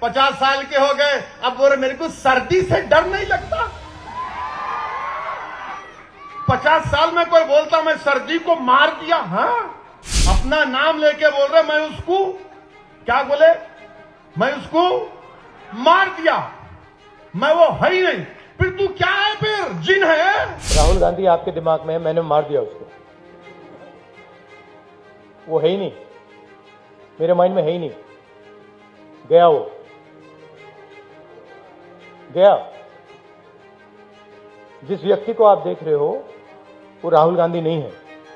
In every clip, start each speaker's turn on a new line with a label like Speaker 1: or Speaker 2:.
Speaker 1: 50 साल के हो गए, अब बोले मेरे को सर्दी से डर नहीं लगता। 50 साल में कोई बोलता मैं सर्दी को मार दिया। हाँ, अपना नाम लेके बोल रहे मैं उसको क्या बोले, मैं उसको मार दिया, मैं वो है ही नहीं। फिर तू क्या है, फिर जिन है।
Speaker 2: राहुल गांधी आपके दिमाग में है, मैंने मार दिया उसको, वो है ही नहीं, मेरे माइंड में है ही नहीं, गया वो गया। जिस व्यक्ति को आप देख रहे हो वो राहुल गांधी नहीं है।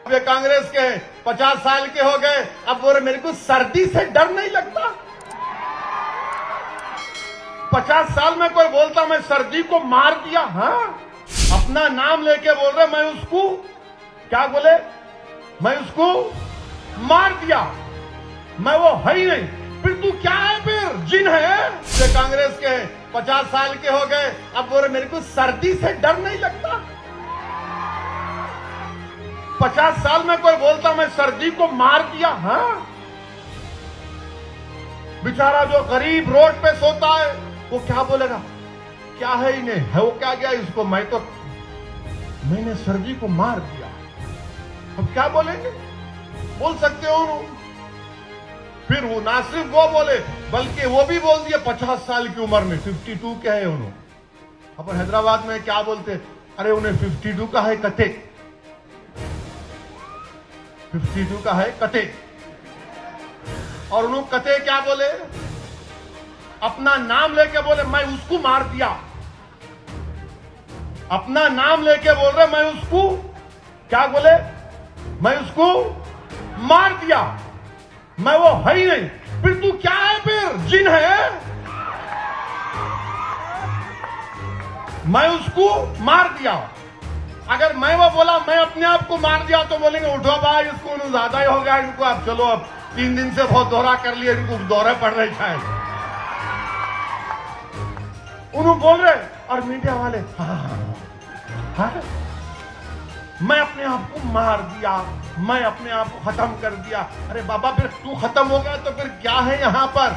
Speaker 1: वे कांग्रेस के 50 साल के हो गए, अब बोले मेरे को सर्दी से डर नहीं लगता। 50 साल में कोई बोलता मैं सर्दी को मार दिया। हाँ, अपना नाम लेके बोल रहे मैं उसको क्या बोले, मैं उसको मार दिया, मैं वो है ही नहीं। फिर तू क्या है, फिर जिन है। वे कांग्रेस के 50 साल के हो गए, अब बोले मेरे को सर्दी से डर नहीं लगता। 50 साल में कोई बोलता मैं सर्दी को मार दिया। हाँ, बेचारा जो गरीब रोड पे सोता है वो क्या बोलेगा, क्या है ही नहीं है, वो क्या गया इसको, मैंने सर्दी को मार दिया। अब क्या बोलेंगे, बोल सकते हो उन्होंने। फिर वो ना सिर्फ वो बोले बल्कि वो भी बोल दिया 50 साल की उम्र में, 52 के है उन्होंने। अपन हैदराबाद में क्या बोलते, अरे उन्हें 52 का है कथे, 52 का है कथे। और उन्होंने कथे क्या बोले, अपना नाम लेके बोले मैं उसको मार दिया। अपना नाम लेके बोल रहे मैं उसको क्या बोले, मैं उसको मार दिया, मैं वो है ही नहीं। फिर तू क्या है, फिर जिन है। मैं उसको मार दिया। अगर मैं वो बोला मैं अपने आप को मार दिया तो बोलेंगे उठो भाई, इसको ज्यादा ही हो गया इनको, अब चलो, अब 3 दिन से बहुत दौरा कर लिया, इनको दौरे पड़ रहे शायद। उन्होंने बोल रहे और मीडिया वाले हाँ, मैं अपने आप को मार दिया, मैं अपने आप को खत्म कर दिया। अरे बाबा, फिर तू खत्म हो गया तो फिर क्या है यहां पर,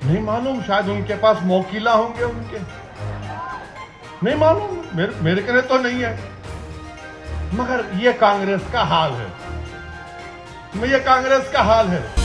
Speaker 1: नहीं मालूम। शायद उनके पास मोकिला होंगे उनके, नहीं मालूम, मेरे के लिए तो नहीं है। मगर ये कांग्रेस का हाल है, ये कांग्रेस का हाल है।